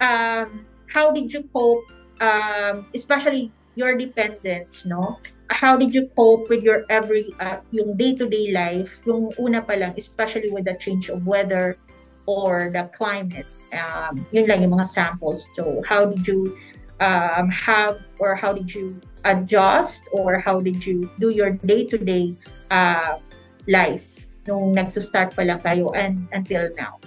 how did you cope, especially your dependents, no? How did you cope with your yung day-to-day life, yung una pa lang, especially with the change of weather or the climate? Yun lang yung mga samples. So, how did you how did you adjust, or how did you do your day-to-day life nung nagsa-start pa lang kayo and until now?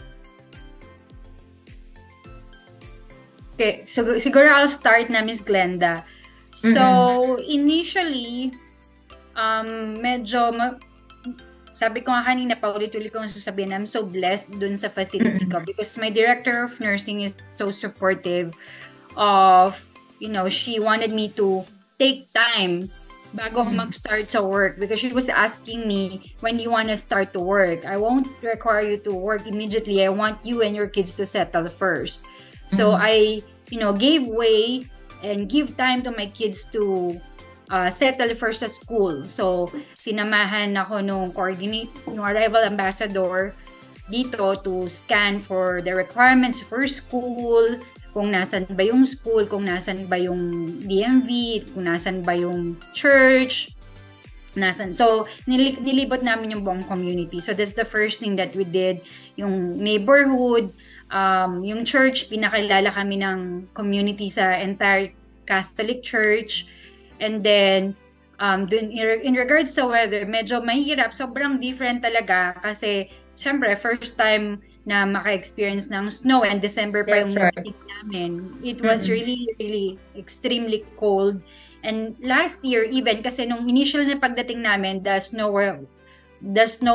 Okay, so siguro I'll start na, Miss Glenda. So, initially, sabi ko nga kanina, paulit-ulit ko sasabihin, I'm so blessed dun sa facility ko because my director of nursing is so supportive of, she wanted me to take time bago ako mag-start sa work because she was asking me, when do you want to start to work? I won't require you to work immediately. I want you and your kids to settle first. So I, gave way and give time to my kids to settle first sa school. So sinamahan ako nung arrival ambassador dito to scan for the requirements for school, kung nasan ba yung school, kung nasan ba yung DMV, kung nasan ba yung church, nasan. So, nilibot namin yung buong community. So, that's the first thing that we did. Yung neighborhood, yung church, pinakilala kami ng community sa entire Catholic Church. And then, in regards to weather, medyo mahirap. Sobrang different talaga kasi, syempre, first time na maka-experience ng snow and December pa yung meeting namin. It was really, really extremely cold. And last year, even, kasi nung initial na pagdating namin, the snow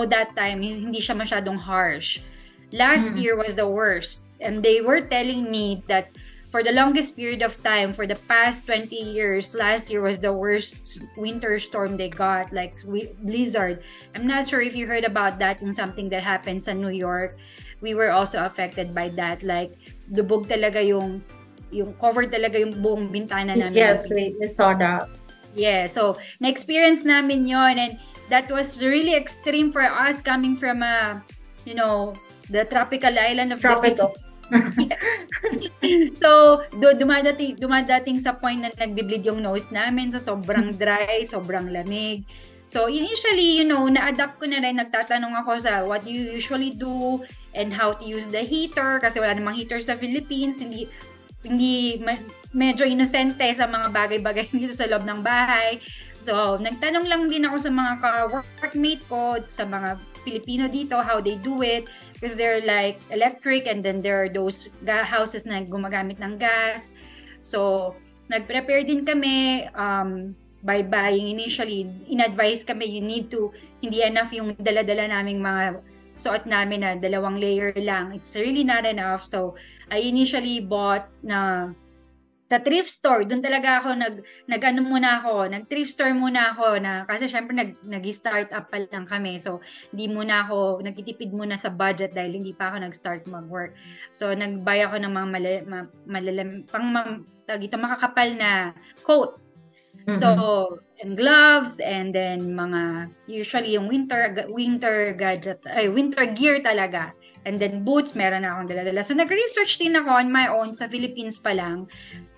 that time, hindi siya masyadong harsh. Last year was the worst. And they were telling me that for the longest period of time, for the past 20 years, last year was the worst winter storm they got, like blizzard. I'm not sure if you heard about that, yung something that happens in New York. We were also affected by that. Like, lubog talaga yung covered talaga yung buong bintana namin. Yes, we saw that. Yeah, so na-experience namin yon, and that was really extreme for us coming from the tropical island of Tropical. So, dumadating sa point na nagbibleed yung nose namin sa sobrang dry, sobrang lamig. So, initially, na-adapt ko na rin, nagtatanong ako sa what you usually do and how to use the heater kasi wala namang heater sa Philippines. Hindi medyo inosente sa mga bagay-bagay dito sa loob ng bahay. So, nagtanong lang din ako sa mga ka-workmate ko, sa mga Filipino dito, how they do it. Because they're like electric, and then there are those houses na gumagamit ng gas. So, nag-prepare din kami by buying initially. In-advise kami, hindi enough yung dala-dala naming mga suot namin na 2 layer lang. It's really not enough. So, I initially bought sa thrift store. Doon talaga ako nag-thrift store muna ako kasi syempre nag-start up pa lang kami. So, nagtitipid muna sa budget dahil hindi pa ako nag-start mag-work. So, nag-buy ako ng mga makakapal na coat. So, and gloves, and then usually yung winter gear talaga. And then boots, meron na akong dala-dala. So, nag-research din ako on my own sa Philippines pa lang.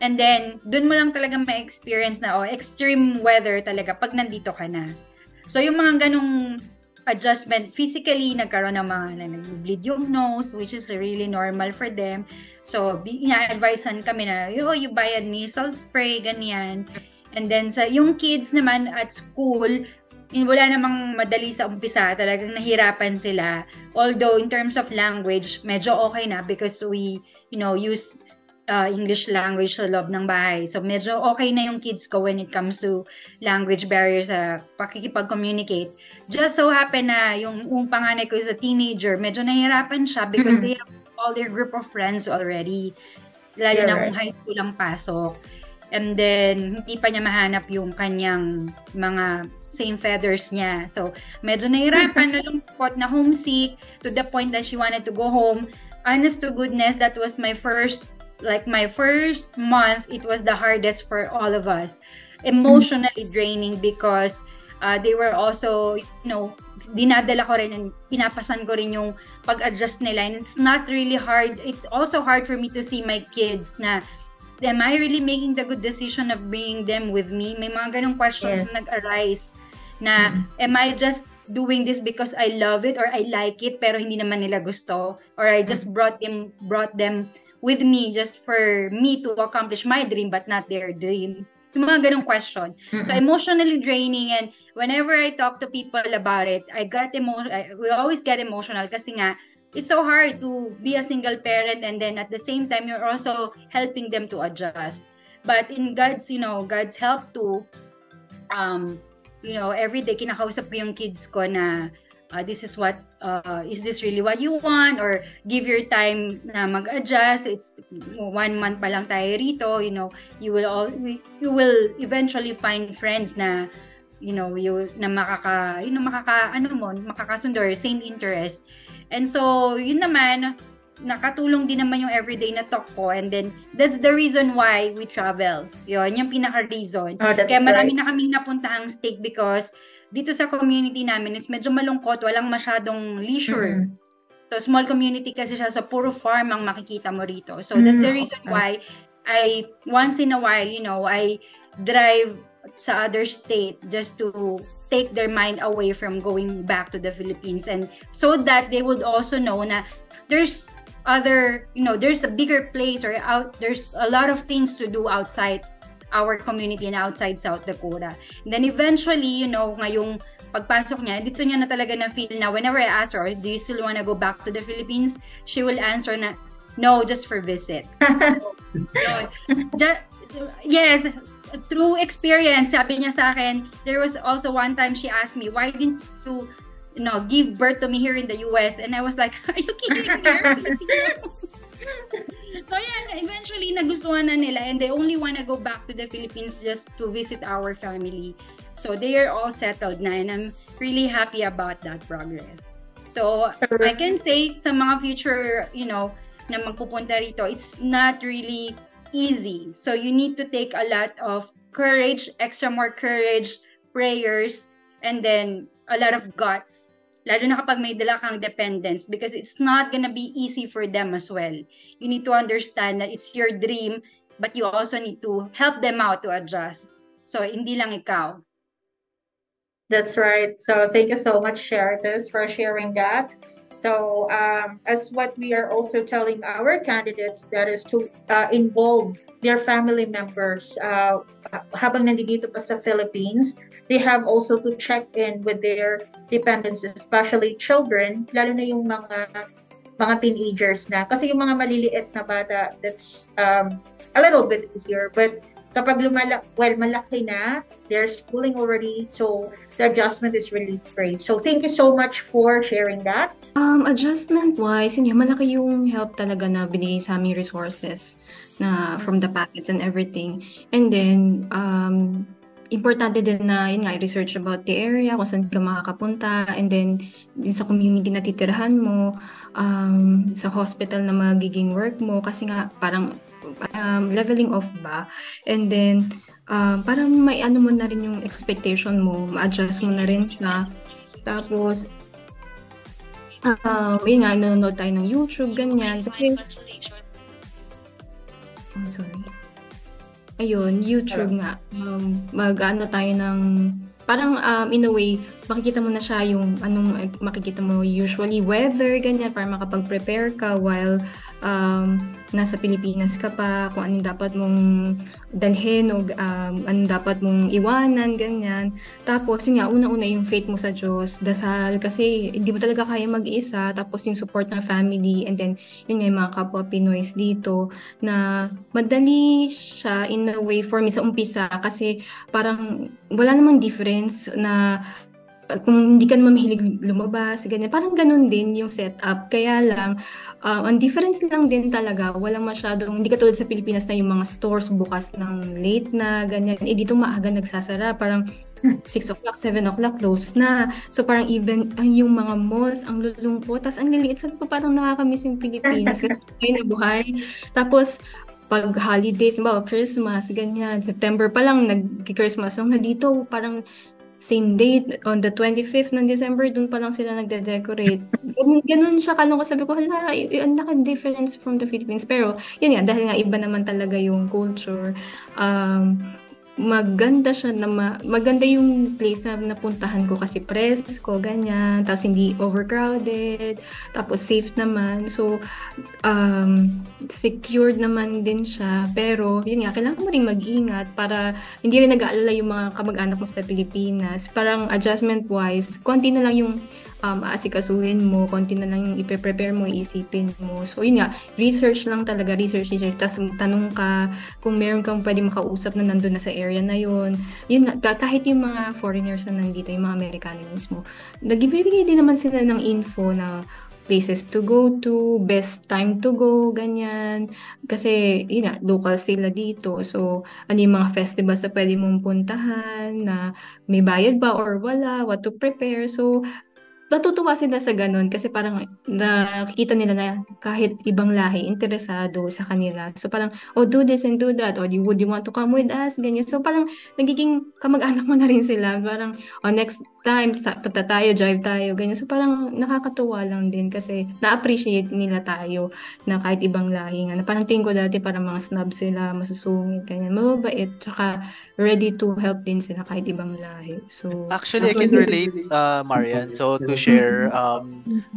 And then, dun mo lang talaga ma-experience na, extreme weather talaga pag nandito ka na. So, yung mga ganong adjustment, physically, nagkaroon ng mga nag-bleed yung nose, which is really normal for them. So, ina-advisean kami na, you buy a nasal spray, ganyan. And then, yung kids naman at school, wala namang madali sa umpisa, talagang nahirapan sila. Although, in terms of language, medyo okay na because we, use English language sa loob ng bahay. So, medyo okay na yung kids ko when it comes to language barriers sa pakikipag-communicate. Just so happen na yung panganay ko is a teenager, medyo nahirapan siya because they have all their group of friends already. Lalo na kung high school ang pasok. And then, hindi pa niya mahanap yung kanyang mga same feathers niya. So, medyo nahirapan, nalungkot, na homesick, to the point that she wanted to go home. Honest to goodness, that was my first month, it was the hardest for all of us. Emotionally draining because They were also, dinadala ko rin and pinapasan ko rin yung pag-adjust nila. And it's not really hard. It's also hard for me to see my kids na, am I really making the good decision of bringing them with me? May mga ganong questions na nag-arise na, am I just doing this because I love it or I like it pero hindi naman nila gusto? Or I just brought them with me just for me to accomplish my dream but not their dream. Yung mga ganong question. So emotionally draining, and whenever I talk to people about it, we always get emotional kasi nga, it's so hard to be a single parent and then at the same time, you're also helping them to adjust. But in God's help too, every day kinakausap ko yung kids ko na, this is what, is this really what you want? Or give your time na mag-adjust. It's 1 month pa lang tayo rito. You will eventually find friends na, makakasundo or same interest. And so, yun naman, nakatulong din naman yung everyday na talk ko. And then, that's the reason why we travel. Yun, yung pinaka-reason. Kaya marami na kaming napuntahang state because dito sa community namin is medyo malungkot, walang masyadong leisure. So, small community kasi siya, so puro farm ang makikita mo rito. So, that's the reason why I, once in a while, I drive sa other state just to take their mind away from going back to the Philippines, and so that they would also know na there's there's a bigger place or there's a lot of things to do outside our community and outside South Dakota. And then eventually, ngayong pagpasok niya, dito niya na talaga na feel na whenever I ask her, do you still want to go back to the Philippines? She will answer na, no, just for visit. Yes, through experience, sabi niya sa akin, there was also one time she asked me, why didn't you give birth to me here in the US? And I was like, are you kidding me? So yeah, eventually nagustuhan na nila and they only want to go back to the Philippines just to visit our family. So they are all settled na and I'm really happy about that progress. So I can say sa mga future, na magpupunta rito, it's not really easy. So you need to take a lot of courage, more courage, prayers, and then a lot of guts. Lalo na kapag may dala kang dependents because it's not gonna be easy for them as well. You need to understand that it's your dream but you also need to help them out to adjust. So, hindi lang ikaw. That's right. So, thank you so much, Sherites, for sharing that. So, as what we are also telling our candidates, that is to involve their family members habang nandito pa sa Philippines. They have also to check in with their dependents, especially children, lalo na yung mga teenagers na. Kasi yung mga maliliit na bata, that's a little bit easier. But kapag malaki na, they're schooling already, so the adjustment is really great. So thank you so much for sharing that. Adjustment-wise, malaki yung help talaga na binigay sa aming resources na from the packets and everything. And then, importante din na research about the area, kung saan ka makakapunta, and then sa community na titirhan mo, sa hospital na magiging work mo, kasi nga parang leveling off ba, and then parang may mo na rin yung expectation mo, ma-adjust mo na rin siya. Tapos nanonood tayo ng YouTube, ganyan, kasi YouTube nga, mag-ano tayo ng, parang in a way, makikita mo na siya yung anong makikita mo usually, weather, ganyan, para makapag-prepare ka while nasa Pilipinas ka pa, kung anong dapat mong dalhin o anong dapat mong iwanan, ganyan. Tapos, yun nga, una-una yung faith mo sa Diyos, dasal, kasi hindi mo talaga kaya mag-isa, tapos yung support ng family, and then, yun nga, yung mga kapwa Pinoys dito, na madali siya in a way for me sa umpisa, kasi parang wala namang difference na kung hindi ka naman mahilig lumabas, ganyan. Parang ganun din yung setup. Kaya lang, ang difference lang din talaga, walang masyadong, hindi katulad sa Pilipinas na yung mga stores bukas ng late na, ganyan. Dito maaga nagsasara, parang 6 o'clock, 7 o'clock, close na. So parang even yung mga malls, ang lulungkot. Tapos ang liliit, sabi ko parang nakakamiss yung Pilipinas. Kasi na buhay. Tapos, pag holidays, Christmas, ganyan. September pa lang, nag-Christmas. So, dito, parang same date, on the 25th ng December, dun pa lang sila nagde-decorate. Ganun siya kalungkot. Sabi ko, hala, ang laki-difference from the Philippines. Pero, yun nga, dahil nga iba naman talaga yung culture, maganda siya maganda yung place na napuntahan ko kasi presko, ganyan. Tapos hindi overcrowded. Tapos safe naman. So, secured naman din siya. Pero, yun nga, kailangan mo rin mag-ingat para hindi rin nag-aalala yung mga kamag-anak mo sa Pilipinas. Parang adjustment-wise, konti na lang yung aasikasuhin mo, konti na lang yung ipe-prepare mo, iisipin mo. So, yun nga, research lang talaga, research. Tapos tanong ka kung meron kang pwede makausap na nandun na sa area na yun. Yun nga, kahit yung mga foreigners na nandito, yung mga Amerikano mismo, nagbibigay din naman sila ng info na places to go to, best time to go, ganyan. Kasi, yun nga, local sila dito. So, ano yung mga festivals na pwede mong puntahan, na may bayad ba or wala, what to prepare. So, natutuwa sila sa ganun kasi parang nakikita nila na kahit ibang lahi, interesado sa kanila. So parang, oh, do this and do that. Or would you want to come with us? Ganyan. So parang nagiging kamag-anak mo na rin sila. Parang, oh, next time, punta tayo, drive tayo, ganyan. So parang nakakatuwa lang din kasi na-appreciate nila tayo na kahit ibang lahi nga. Na parang tingin ko dati parang mga snob sila, masusungit, ganyan. Mababait, tsaka ready to help din sila kahit ibang lahi. So Actually, I can relate, Marian. So, to share,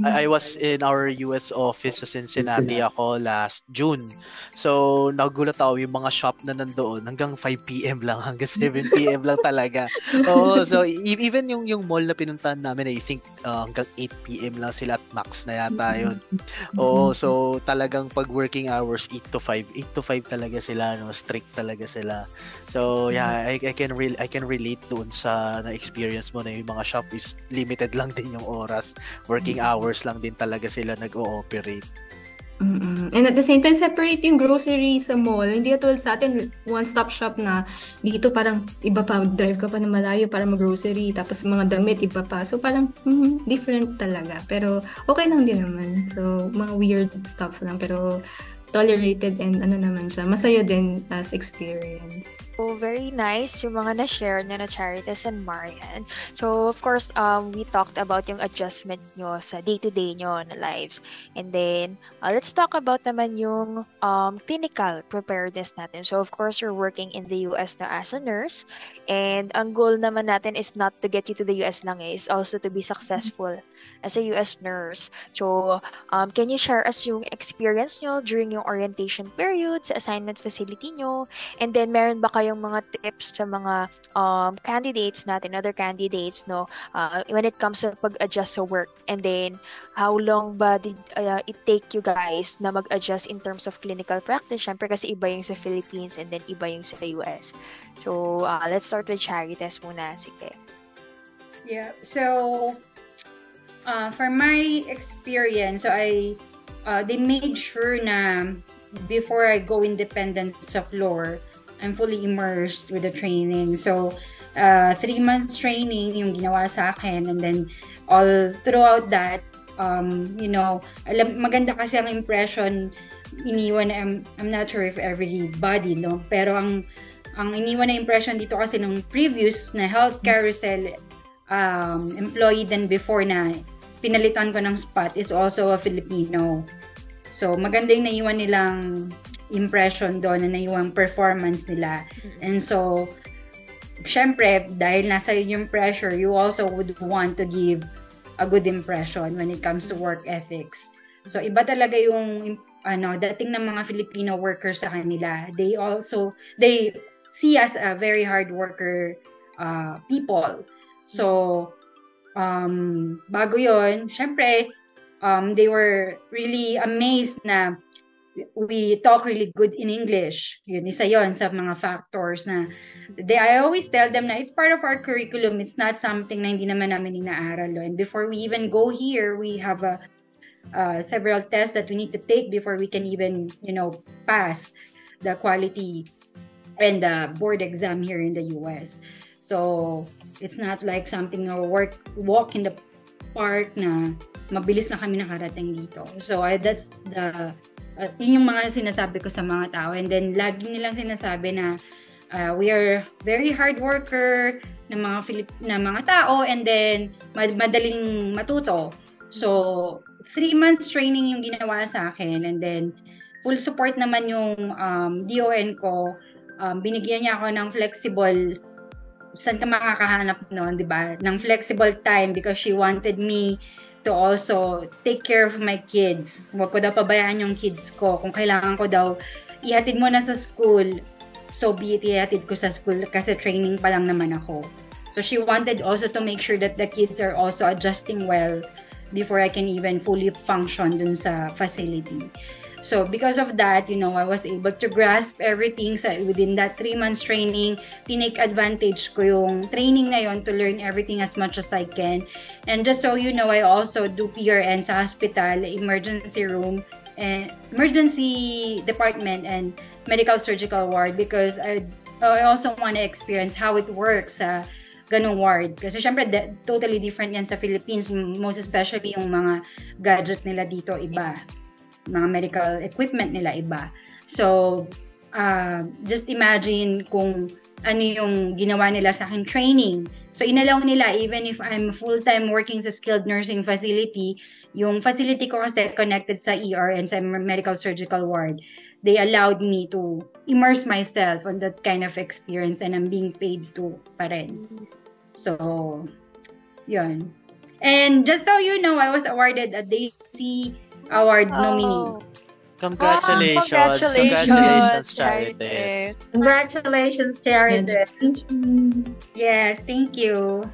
I was in our US office sa Cincinnati ako last June. So, nagulat ako yung mga shop na nandoon hanggang 5 p.m. lang, hanggang 7 p.m. lang talaga. Oh, so even yung mall na pinuntahan namin, I think hanggang 8 p.m. lang sila at max na yata yun. Oh, so talagang pag working hours 8 to 5 talaga sila, no, strict talaga sila. So, yeah, I can relate doon sa na-experience mo na yung mga shop is limited lang din yung oras. Working hours lang din talaga sila nag-ooperate. And at the same time, separate yung grocery sa mall. Hindi katulad sa atin, one-stop shop na dito parang iba pa, drive ka pa na malayo para mag-grocery, tapos mga damit, iba pa. So parang different talaga. Pero okay lang din naman. So mga weird stuffs lang, pero tolerated and ano naman siya. Masaya din as experience. So, very nice yung mga na-share nyo na Charitas and Marian. So, of course, we talked about yung adjustment nyo sa day-to-day nyo na lives. And then, let's talk about naman yung clinical preparedness natin. So, of course, you're working in the US na as a nurse. And ang goal naman natin is not to get you to the US lang is also to be successful as a US nurse. So, can you share us yung experience nyo during yung orientation period sa assignment facility nyo? And then, meron ba kayong mga tips sa mga candidates natin, other candidates, no, when it comes to pag-adjust sa work? And then, how long ba did it take you guys na mag-adjust in terms of clinical practice? Syempre kasi iba yung sa Philippines and then iba yung sa US. So, let's start with Charitas muna. Sige. Yeah, so for my experience, so they made sure na before I go independent sa floor, I'm fully immersed with the training. So 3 months training yung ginawa sa akin, and then all throughout that, maganda kasi ang impression iniwan. I'm not sure if everybody, no, pero ang iniwan na impression dito kasi nung previous na health carousel employee then before na pinalitan ko ng spot is also a Filipino. So maganda yung naiwan nilang impression doon, na naiwang performance nila. And so, syempre, dahil nasa yung pressure, you also would want to give a good impression when it comes to work ethics. So, iba talaga yung dating ng mga Filipino workers sa kanila. They see us a very hard worker people. So, bago yon, syempre, they were really amazed na we talk really good in English. Yun, isa yon sa mga factors na I always tell them na it's part of our curriculum. It's not something na hindi naman namin inaaral. And before we even go here, we have several tests that we need to take before we can even, pass the quality and the board exam here in the US. So, it's not like something na walk in the park na mabilis na kami nakarating dito. So, that's yun yung mga sinasabi ko sa mga tao. And then, lagi nilang sinasabi na We are very hard worker na mga tao, and then madaling matuto. So 3 months training yung ginawa sa akin, and then full support naman yung DON ko. Binigyan niya ako ng flexible, saan ka makakahanap noon, di ba? Ng flexible time, because she wanted me to also take care of my kids. Huwag ko daw pabayaan yung kids ko. Kung kailangan ko daw ihatid mo na sa school, so be it, ihatid ko sa school kasi training pa lang naman ako. So she wanted also to make sure that the kids are also adjusting well before I can even fully function dun sa facility. So because of that, I was able to grasp everything within that 3 months training. Tinake advantage ko yung training na yon to learn everything as much as I can. And just so you know, I also do PRN sa hospital, emergency room, and emergency department, and medical surgical ward, because I also want to experience how it works sa ganung ward. Kasi syempre, totally different yan sa Philippines, most especially yung mga gadget nila dito iba. Mga medical equipment nila iba. So, just imagine kung ano yung ginawa nila sa akin training. So, inalaw nila, even if I'm full-time working sa skilled nursing facility, yung facility ko kasi connected sa ER and sa medical surgical ward, they allowed me to immerse myself on that kind of experience, and I'm being paid to pa rin. So, yun. And just so you know, I was awarded a Daisy Award nominee. Congratulations. Congratulations, Charites. Congratulations, Charites. Yes, thank you.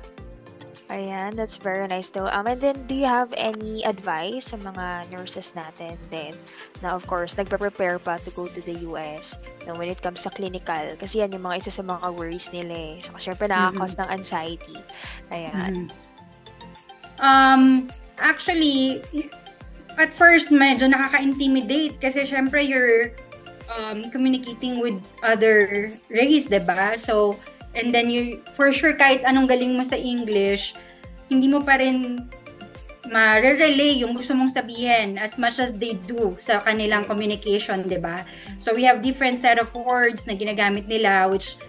Ayan, that's very nice though. And then, do you have any advice sa mga nurses natin then na of course, nagpe-prepare pa to go to the US when it comes sa clinical? Kasi yan yung mga isa sa mga worries nila eh. So, syempre nakaka-cause ng anxiety. Ayan. Actually, at first, medyo nakaka-intimidate kasi syempre you're communicating with other race, diba? So, and then for sure, kahit anong galing mo sa English, hindi mo pa rin ma-relay yung gusto mong sabihin as much as they do sa kanilang communication, diba? So, we have different set of words na ginagamit nila, which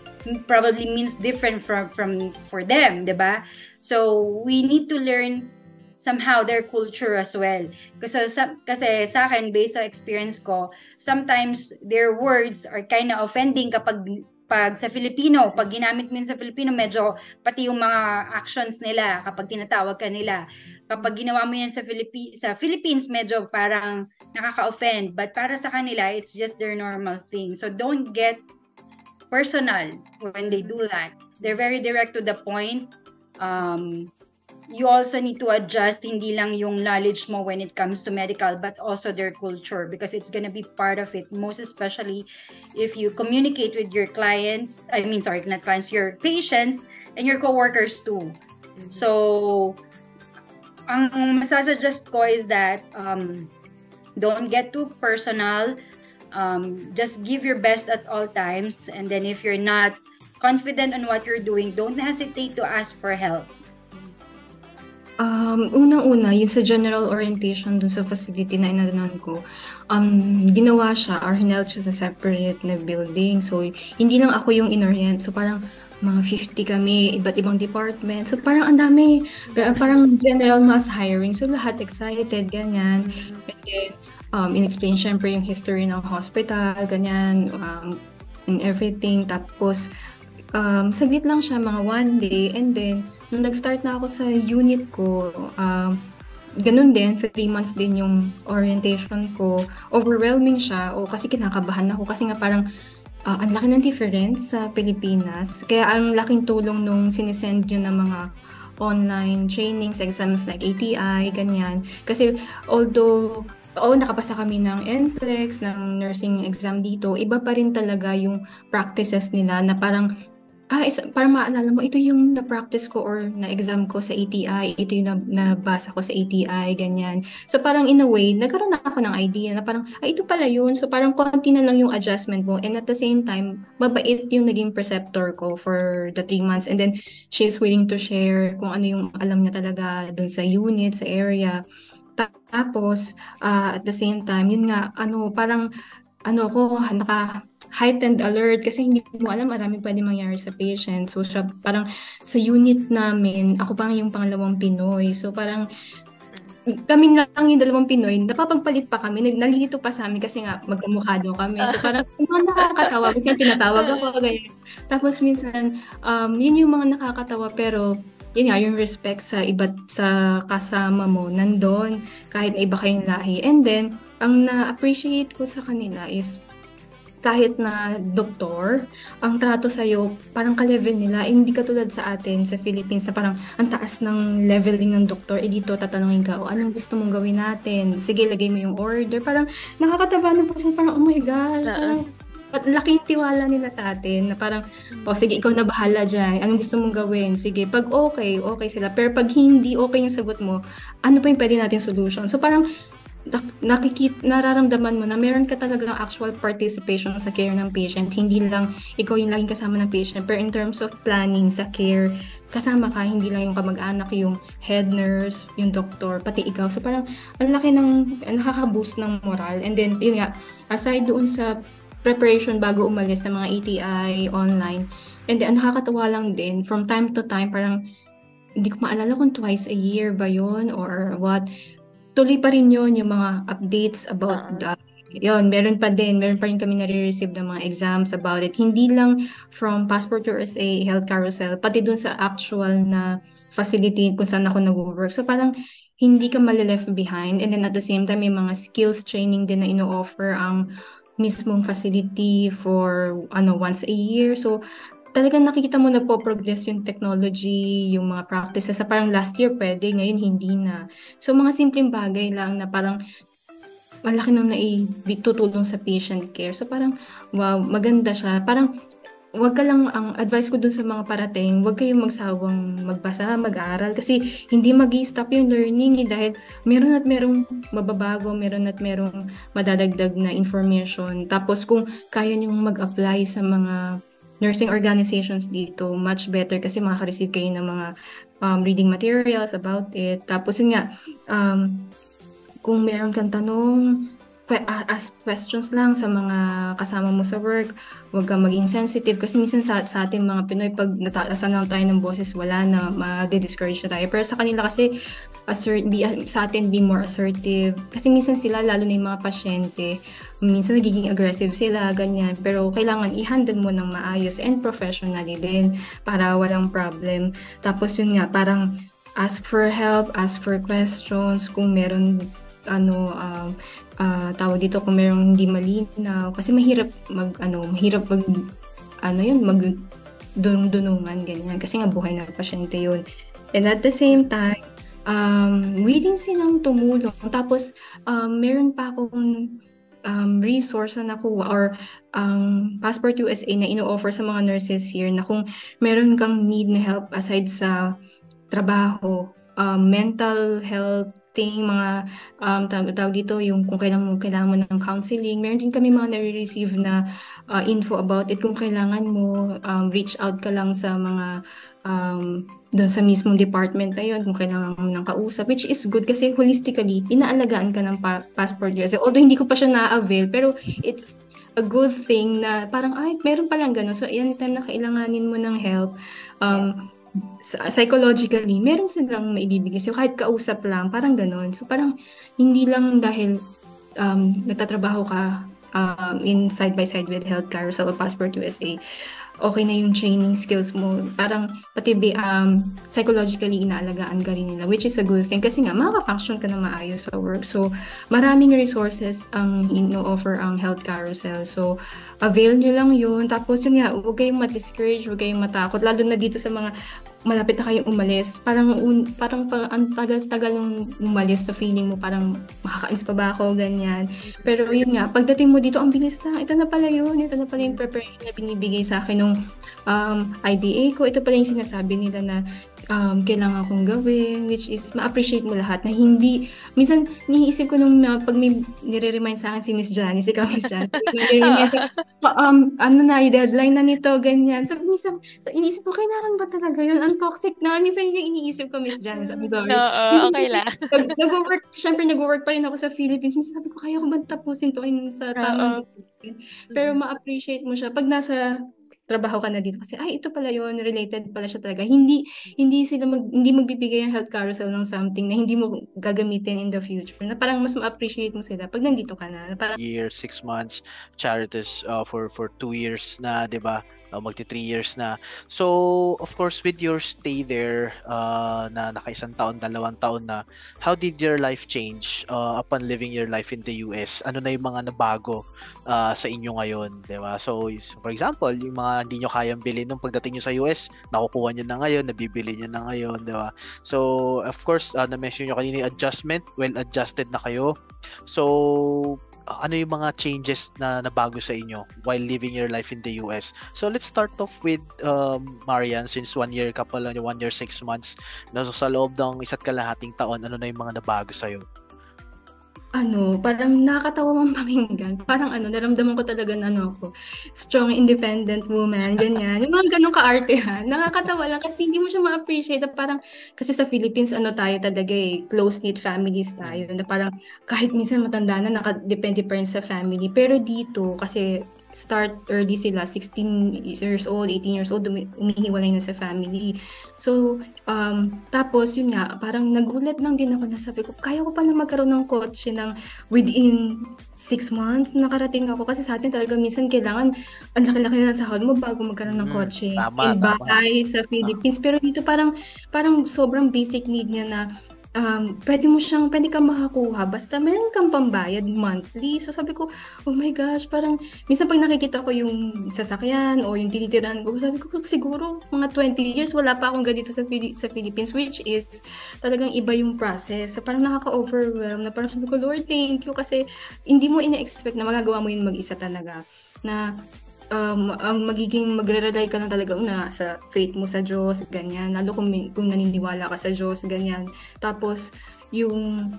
probably means different for them, diba? So, we need to learn somehow their culture as well. Kasi sa akin, based sa experience ko, sometimes their words are kind of offending kapag sa Filipino, pag ginamit mo sa Filipino, medyo pati yung mga actions nila kapag tinatawag ka nila. Kapag ginawa mo yan sa Philippines, medyo parang nakaka-offend. But para sa kanila, it's just their normal thing. So don't get personal when they do that. They're very direct to the point. You also need to adjust hindi lang yung knowledge mo when it comes to medical, but also their culture, because it's gonna be part of it, most especially if you communicate with your clients, not clients, your patients and your coworkers too. So, ang masasuggest ko is that don't get too personal. Just give your best at all times, and then if you're not confident on what you're doing, don't hesitate to ask for help. Unang-una, yung sa general orientation dun sa facility na inanan ko, ginawa siya or hineld siya sa separate na building. So, hindi lang ako yung inorient. So, parang mga 50 kami, iba't ibang department. So, parang ang dami. Parang general mass hiring. So, lahat excited, ganyan. And then, in-explain syempre yung history ng hospital, ganyan, and everything. Tapos, saglit lang siya, mga 1 day. And then, nung nag-start na ako sa unit ko, ganun din, 3 months din yung orientation ko. Overwhelming siya, kasi kinakabahan ako. Kasi nga parang, ang laki ng difference sa Pilipinas. Kaya ang laking tulong nung sinisend nyo ng mga online trainings, exams like ATI, ganyan. Kasi although, nakapasa kami ng NCLEX, ng nursing exam dito, iba pa rin talaga yung practices nila na parang, parang maalala mo, ito yung na-practice ko or na-exam ko sa ATI, ito yung nabasa ko sa ATI, ganyan. So parang in a way, nagkaroon na ako ng idea na parang, ito pala yun. So parang konti na lang yung adjustment mo, and at the same time, mabait yung naging preceptor ko for the 3 months. And then, she's willing to share kung ano yung alam niya talaga dun sa unit, sa area. Tapos, at the same time, yun nga, parang naka-heightened alert kasi hindi mo alam maraming pwede mangyari sa patient. So, siya, parang sa unit namin, ako pang yung pangalawang Pinoy. So, parang kami lang yung dalawang Pinoy, napapagpalit pa kami, nalilito pa sa amin kasi nga magkamukha daw kami. So parang nakakatawa, minsan tinatawag ako, ganyan. Tapos minsan, yun yung mga nakakatawa, pero yun nga, yung respect sa kasama mo, nandun, kahit na iba kayong lahi. And then, ang na-appreciate ko sa kanila is, kahit na doktor, ang trato sa'yo, parang ka-level nila, hindi katulad sa atin, sa Philippines, na parang ang taas ng leveling ng doktor, dito tatanungin ka, anong gusto mong gawin natin? Sige, lagay mo yung order. Parang nakakataba ng puso, parang, oh my God, parang laking tiwala nila sa atin, na parang, sige, ikaw na bahala dyan, anong gusto mong gawin? Sige, pag okay sila. Pero pag hindi okay yung sagot mo, ano pa yung pwede natin solution? So parang, nararamdaman mo na meron ka talagang actual participation sa care ng patient. Hindi lang ikaw yung laging kasama ng patient, pero in terms of planning sa care, kasama ka, hindi lang yung kamag-anak, yung head nurse, yung doktor, pati ikaw. So parang ang laki nakaka-boost ng moral. And then, yun nga, aside doon sa preparation bago umalis sa mga ETI online, and then nakakatawa lang din, from time to time, parang hindi ko maalala kung twice a year ba yun or what, tuloy pa rin yun, yung mga updates about yun, meron pa rin kami nare-receive ng mga exams about it. Hindi lang from Passport USA Health Carousel, pati dun sa actual na facility kung saan ako nag-work. So parang hindi ka mali-left behind. And then at the same time, may mga skills training din na ino-offer ang mismong facility for once a year. So talagang nakikita mo na po-progress yung technology, yung mga practices. Sa parang last year pwede, ngayon hindi na. So mga simpleng bagay lang na parang malaki nang naitutulong sa patient care. So parang wow, maganda siya. Parang wag ka lang, ang advice ko dun sa mga parating, wag kayong magsawang magbasa, mag-aaral kasi hindi mag-i-stop yung learning dahil meron at merong mababago, meron at merong madadagdag na information. Tapos kung kaya niyong mag-apply sa mga nursing organizations dito, much better kasi makaka-receive kayo ng mga reading materials about it. Tapos yun nga, kung meron kang tanong, ask questions lang sa mga kasama mo sa work. Huwag kang maging sensitive kasi minsan sa ating mga Pinoy, pag nataasan lang tayo ng boses, wala na, ma-discourage na tayo. Pero sa kanila kasi, sa atin, be more assertive. Kasi minsan sila, lalo na yung mga pasyente, minsan nagiging aggressive sila, ganyan. Pero kailangan i-handle mo ng maayos and professionally din para walang problem. Tapos yun nga, parang ask for help, ask for questions, kung meron tawag dito, kung merong hindi malinaw kasi mahirap magdunungan ganyan kasi nga buhay ng pasyente yun. And at the same time, willing silang tumulong. Tapos meron pa akong resource na nakuha or Passport USA na ino-offer sa mga nurses here na kung meron kang need na help aside sa trabaho, mental health mga tawag dito, yung kung kailangan mo ng counseling, meron din kami mga nare-receive na info about it. Kung kailangan mo, reach out ka lang sa mga doon sa mismong department na yun, kung kailangan mo ng kausap, which is good kasi holistically, inaalagaan ka ng Passport USA. Although hindi ko pa siya na-avail, pero it's a good thing na parang, meron palang gano'n. So, anytime na kailanganin mo ng help, psychologically, meron silang maibibigay. So, kahit kausap lang, parang ganon. So, parang hindi lang dahil nagtatrabaho ka in side-by-side with Health Carousel o Passport USA, okay na yung training skills mo. Parang pati psychologically inaalagaan ka rin nila, which is a good thing kasi nga makaka-function ka na maayos sa work. So, maraming resources ang ino-offer ang Health Carousel. So, avail nyo lang yun. Tapos yun nga, huwag kayong ma-discourage, huwag kayong matakot. Lalo na dito sa mga malapit na kayong umalis. Parang ang tagal-tagal nung umalis sa feeling mo, parang makakainis pa ba ako, ganyan. Pero yun nga, pagdating mo dito, ang bilis na. Ito na pala yun. Ito na pala yung preparation na binibigay sa akin nung IDA ko. Ito pala yung sinasabi nila na kailangan kong gawin, which is ma-appreciate mo lahat na hindi, minsan niisip ko nung pag may nire-remind sa akin si Miss Janice, ikaw Miss Janice, nire-remind ano na, yung deadline na nito, ganyan. So, minsan, iniisip ko, kailangan ba talaga yun? Ang toxic na. Minsan yun yung iniisip ko, Miss Janice. I'm sorry. Okay lang. Syempre, nag-work pa rin ako sa Philippines. Minsan sabi ko, kaya ko ba tapusin to sa tamang pero ma-appreciate mo siya pag nasa trabaho ka na dito kasi ito pala yun, related pala siya talaga. Hindi magbibigay ang health carousel ng something na hindi mo gagamitin in the future. Na parang mas ma-appreciate mo sila pag nandito ka na. Parang year, 6 months, Charities for 2 years na, 'di ba? Magti 3 years na. So, of course, with your stay there, na naka-1 taon, 2 taon na, how did your life change upon living your life in the US? Ano na yung mga nabago sa inyo ngayon, di ba? So, for example, yung mga hindi nyo kayang bilhin nung pagdating nyo sa US, nakukuha nyo na ngayon, nabibili nyo na ngayon, di ba? So, of course, na-mention nyo kanina yung adjustment, well-adjusted na kayo. So, ano yung mga changes na nabago sa inyo while living your life in the US? So let's start off with Marian, since 1 year ka pa lang, 1 year 6 months. No, so sa loob ng 1.5 taon, ano na yung mga nabago sa'yo? Parang nakakatawa mong pakinggan. Parang naramdaman ko talaga na ako, strong, independent woman, ganyan. Yung mga ganun ka-arte ha. Nakakatawa lang kasi hindi mo siya ma-appreciate. Parang, kasi sa Philippines, tayo talaga close-knit families tayo. Na parang, kahit minsan matanda na, nakadepende pa rin sa family. Pero dito, kasi start early sila, 16 years old, 18 years old, umihiwalay na sa family. So, tapos yun nga, parang nagulat lang din ako na sabi ko, kaya ko pa na magkaroon ng kotse ng within 6 months, nakarating ako. Kasi sa atin talaga minsan kailangan ang laki-laki na sahod mo bago magkaroon ng kotse. Tama. Bahay sa Philippines. Pero dito parang sobrang basic need niya na pwede kang makakuha basta meron kang pambayad monthly. So sabi ko, oh my gosh, parang minsan pag nakikita ko yung sasakyan o yung tinitirahan ko, sabi ko siguro mga 20 years wala pa akong ganito sa Philippines, which is talagang iba yung process. So parang nakaka-overwhelm na parang sabi ko, Lord, thank you, kasi hindi mo ina-expect na magagawa mo yun mag-isa talaga. Na ang magre-rely ka na talaga sa faith mo sa Diyos, ganyan. Lalo kung naniniwala ka sa Diyos, ganyan. Tapos, yung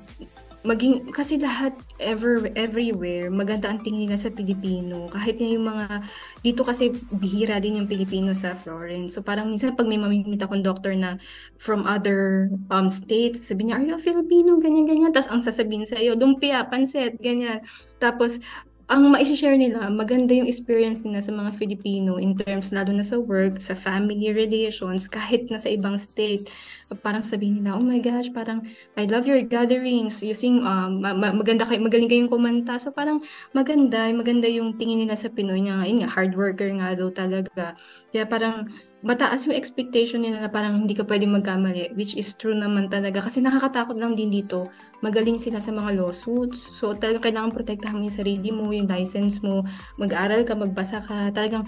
kasi lahat everywhere, maganda ang tingin nila sa Pilipino. Kahit na yung mga, dito kasi bihira din yung Pilipino sa Florence. So parang minsan pag may mamimita akong doctor na from other states, sabi niya, are you a Filipino? Ganyan. Tapos ang sasabihin sa'yo, lumpia, pansit, ganyan. Tapos, ang ma-share nila, maganda yung experience nila sa mga Filipino in terms lalo na sa work, sa family relations, kahit na sa ibang state. Parang sabihin nila, oh my gosh, parang I love your gatherings, you sing, magaling kayong kumanta. So parang maganda yung tingin nila sa Pinoy niya. Yun nga, hard worker nga daw talaga. Kaya parang mataas yung expectation nila na parang hindi ka pwedeng magkamali, which is true naman talaga. Kasi nakakatakot lang din dito. Magaling sila sa mga lawsuits. So talagang kailangan protektahan mo yung sarili mo, yung license mo, mag-aaral ka, magbasa ka. Talagang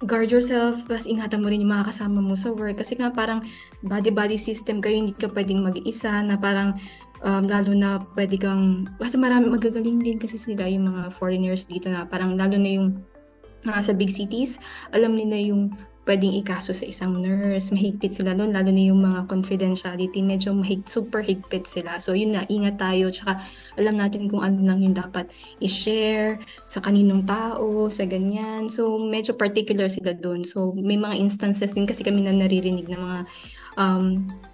guard yourself, plus ingatan mo rin yung mga kasama mo sa work. Kasi nga parang body system kayo, hindi ka pwedeng mag-isa, na parang lalo na pwede kang, kasi marami magagaling din kasi sila yung mga foreigners dito na parang lalo na yung sa big cities, alam nila yung pwedeng ikaso sa isang nurse. Mahigpit sila doon, lalo na yung mga confidentiality, medyo super higpit sila. So yun na, ingat tayo, tsaka alam natin kung ano lang yung dapat i-share sa kaninong tao, sa ganyan. So medyo particular sila doon. So may mga instances din kasi kami na naririnig ng mga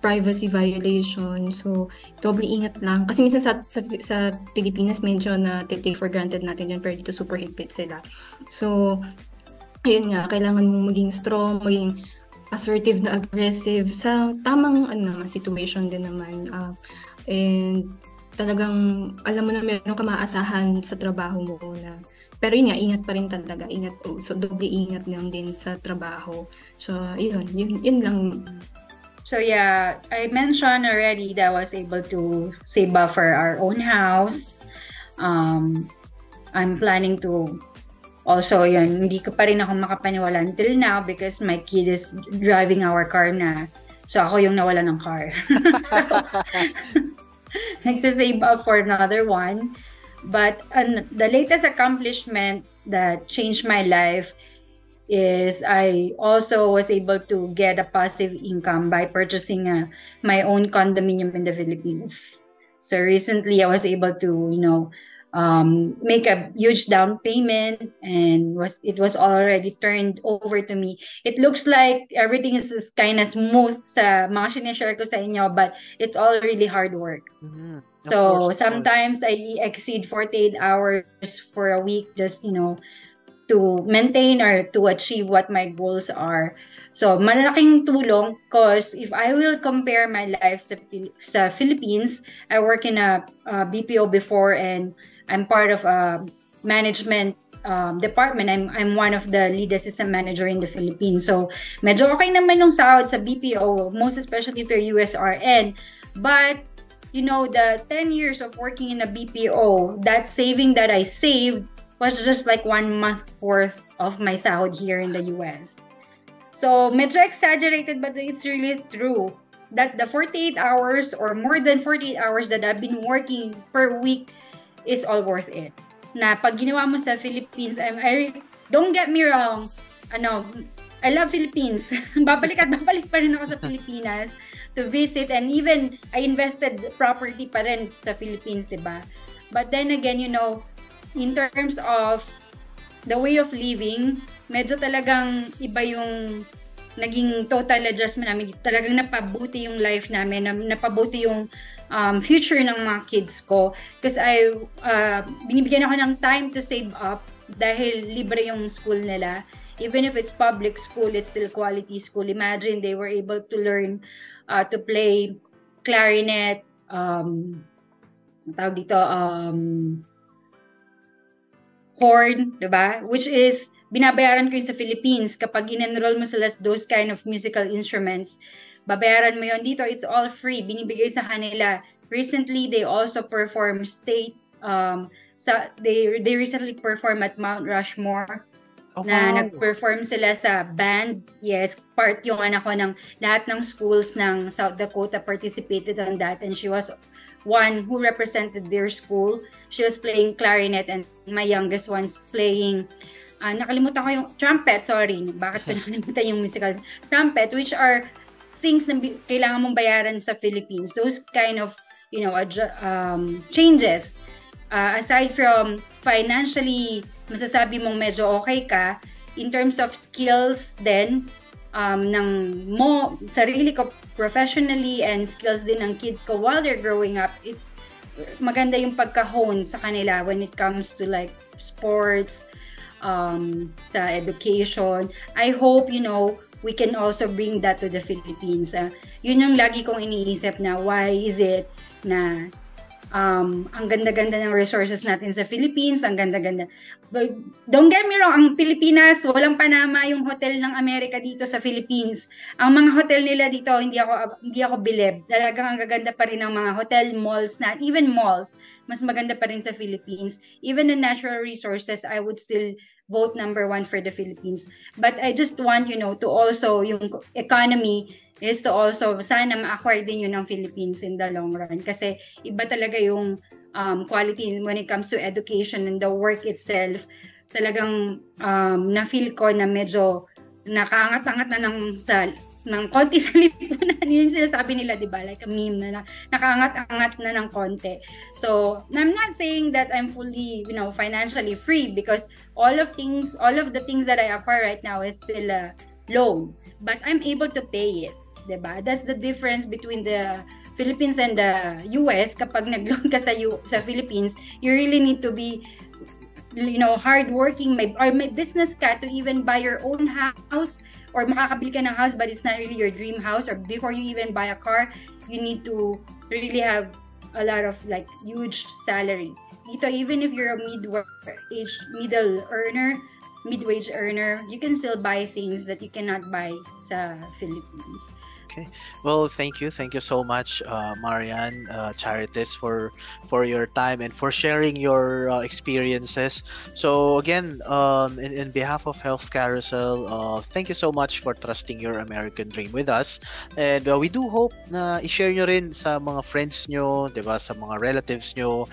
privacy violation. So doble ingat lang. Kasi minsan sa Pilipinas medyo na take for granted natin yun, pero dito super higpit sila. So ayun nga, kailangan mong maging strong, maging assertive na aggressive sa tamang situation din naman. And talagang alam mo na meron ka maaasahan sa trabaho mo na. Pero yun nga, ingat pa rin talaga. So doble ingat lang din sa trabaho. So yun lang. So yeah, I mentioned already that I was able to save up for our own house. I'm planning to also, yun, hindi ko pa rin ako makapaniwala until now because my kid is driving our car na. So, ako yung nawala ng car. So, nagsasave up for another one. But the latest accomplishment that changed my life is I also was able to get a passive income by purchasing my own condominium in the Philippines. So recently I was able to, make a huge down payment, and it was already turned over to me. It looks like everything is kind of smooth sa mga sinishare ko sa inyo, but it's all really hard work. Mhm. Of course, So of course. sometimes I exceed 48 hours for a week just, to maintain or to achieve what my goals are. So, malaking tulong because if I will compare my life sa Philippines, I work in a BPO before, and I'm part of a management department. I'm one of the lead assistant manager in the Philippines. So, medyo okay naman yung sahod sa BPO, most especially for USRN. But, the 10 years of working in a BPO, that saving that I saved was just like 1 month worth of my sahod here in the US. So, medyo exaggerated, but it's really true that the 48 hours or more than 48 hours that I've been working per week is all worth it. Na pag ginawa mo sa Philippines, don't get me wrong, I love Philippines. babalik pa rin ako sa Pilipinas to visit, and even I invested property pa rin sa Philippines, diba? But then again, in terms of the way of living, medyo talagang iba yung naging total adjustment namin. Talagang napabuti yung life namin, napabuti yung future ng mga kids ko. Because binibigyan ako ng time to save up dahil libre yung school nila. Even if it's public school, it's still quality school. Imagine they were able to learn to play clarinet, tawag dito, horn, diba? Which is, binabayaran ko yun sa Philippines. Kapag in-enroll mo sila those kind of musical instruments, babayaran mo yun dito. It's all free. Binibigay sa kanila. Recently, they also perform state, they recently performed at Mount Rushmore. Na nag-perform sila sa band. Yes, part yung anak ko ng lahat ng schools ng South Dakota participated on that, and she was one who represented their school. She was playing clarinet, and my youngest one's playing nakalimutan ko yung trumpet, sorry. Bakit ko nakalimutan yung musical? Trumpet, which are things na kailangan mong bayaran sa Philippines. Those kind of, changes. Aside from financially, masasabi mong medyo okay ka, in terms of skills din, ng sarili ko professionally, and skills din ng kids ko while they're growing up, it's maganda yung pagka-hone sa kanila when it comes to like sports, sa education. I hope, we can also bring that to the Philippines. Yun yung lagi kong iniisip na why is it na ang ganda-ganda ng resources natin sa Philippines, ang ganda-ganda. But don't get me wrong, ang Pilipinas, walang panama yung hotel ng Amerika dito sa Philippines. Ang mga hotel nila dito, hindi ako bilib. Talagang ang gaganda pa rin ng mga hotel, malls, even malls, mas maganda pa rin sa Philippines. Even the natural resources, I would still vote number 1 for the Philippines. But I just want, to also, yung economy is to also, sana ma-acquire din yun ng Philippines in the long run. Kasi iba talaga yung quality when it comes to education and the work itself. Talagang na-feel ko na medyo nakaangat-angat na ng konti sa lipunan. Yun yung sinasabi nila, di ba? Like a meme na nakaangat-angat na ng konti. So, I'm not saying that I'm fully, financially free, because all of the things that I acquire right now is still a loan. But I'm able to pay it. Diba? That's the difference between the Philippines and the US. Kapag nag-loan ka sa Philippines, you really need to be hardworking, may business ka to even buy your own house, or makakabili ka ng house but it's not really your dream house, or before you even buy a car, you need to really have a lot of like huge salary. Dito, even if you're a mid-wage earner, you can still buy things that you cannot buy sa Philippines. Okay. Well, thank you. Thank you so much, Marian, Charites, for your time and for sharing your experiences. So again, in behalf of Health Carousel, thank you so much for trusting your American dream with us. And we do hope na i-share nyo rin sa mga friends nyo, 'di ba, sa mga relatives nyo,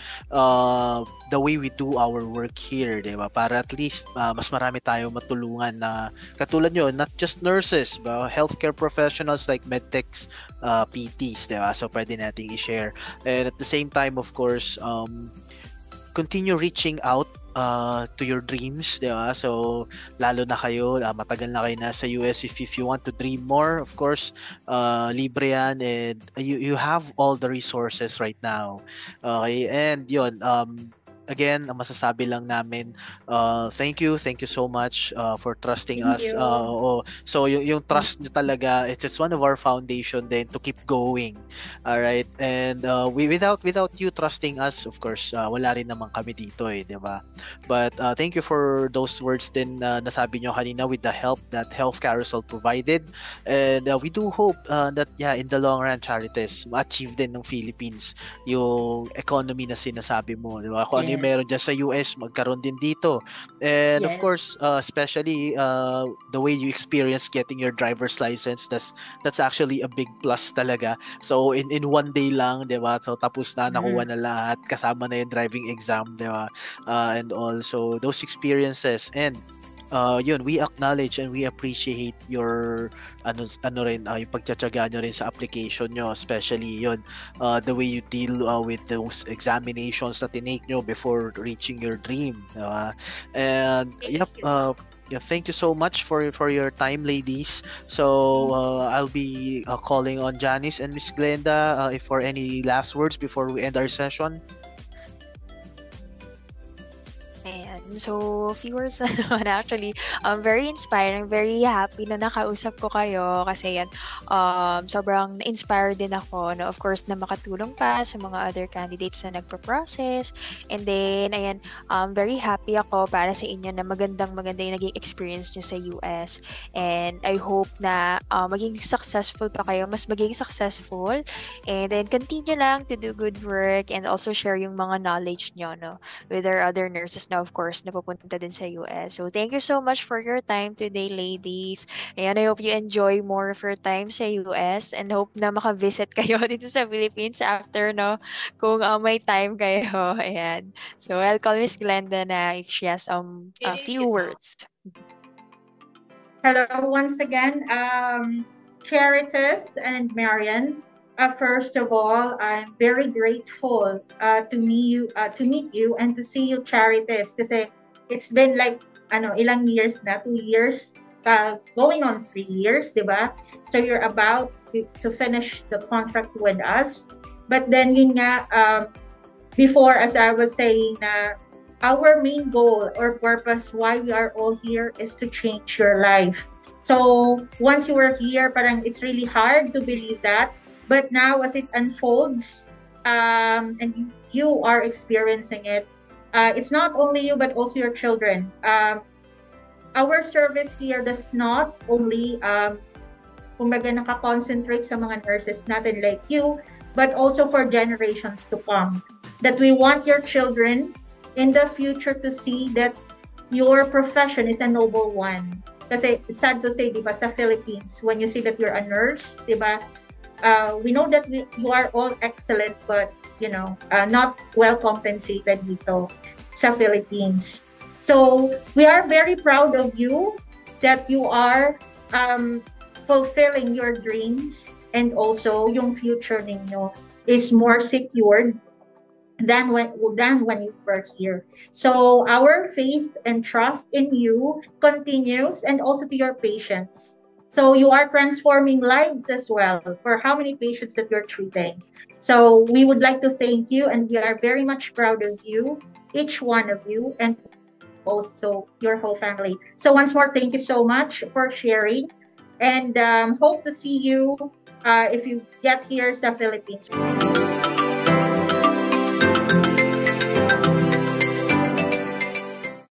the way we do our work here, 'di ba? Para at least mas marami tayo matulungan na katulad nyo, not just nurses, ba, healthcare professionals like medtechs, PTs, diba? So pwede nating i-share. And at the same time, of course, continue reaching out to your dreams, diba? So lalo na kayo, matagal na kayo nasa US, if you want to dream more, of course, libre yan, and you have all the resources right now. Okay, and yun, again, ang masasabi lang namin, thank you so much for trusting Thank us. you. So yung trust nyo talaga, it's one of our foundation then to keep going. All right? And without you trusting us, of course, wala rin naman kami dito eh, 'di ba? But thank you for those words din na nasabi nyo kanina with the help that Health Carousel provided. And we do hope that in the long run, Charites, ma-achieve din ng Philippines yung economy na sinasabi mo, 'di ba? Kung ano yung meron dyan sa US, magkaroon din dito. And of Yes. course, especially the way you experience getting your driver's license, that's actually a big plus talaga. So in one day lang, 'di ba? So tapos na, nakuha na lahat, kasama na yung driving exam, 'di ba? And also those experiences, and yun, we acknowledge and we appreciate your ano rin, yung pagtsatsaga nyo rin sa application nyo, especially yun, the way you deal with those examinations na tinake nyo before reaching your dream, diba? And Thank you. thank you so much for your time, ladies. So I'll be calling on Janice and Miss Glenda if for any last words before we end our session. And so, viewers, actually, very inspiring, very happy na nakausap ko kayo kasi yan, sobrang na-inspire din ako, no? Of course, na makatulong pa sa mga other candidates na nagpo-process. And then, ayan, very happy ako para sa inyo na maganda yung naging experience nyo sa US. And I hope na maging successful pa kayo, mas maging successful. And then, continue lang to do good work and also share yung mga knowledge nyo, no? With our other nurses na, of course, na pupunta din sa US. So, thank you so much for your time today, ladies. Ayan, I hope you enjoy more of your time sa US and hope na maka-visit kayo dito sa Philippines after, no? Kung may time kayo. Ayan. So, I'll call Miss Glenda na if she has a few words. Hello once again, Charitas and Marian. First of all, I'm very grateful to meet you and to see you, Charitas, kasi it's been like ilang years na, 2 years, going on 3 years, di ba? So you're about to finish the contract with us. But then yun nga, before, as I was saying, our main goal or purpose why we are all here is to change your life. So once you were here, parang it's really hard to believe that. But now as it unfolds, and you are experiencing it, it's not only you but also your children. Our service here does not only kumbaga nakakoncentrate sa mga nurses natin like you, but also for generations to come. That we want your children in the future to see that your profession is a noble one. Kasi it's sad to say, di ba, sa Philippines, when you see that you're a nurse, di ba, we know that you are all excellent, but not well compensated dito sa Philippines. So we are very proud of you that you are fulfilling your dreams, and also yung future ninyo is more secured than when you were here. So our faith and trust in you continues, and also to your patients. So you are transforming lives as well for how many patients that you're treating. So we would like to thank you, and we are very much proud of you, each one of you, and also your whole family. So once more, thank you so much for sharing, and hope to see you if you get here sa Philippines.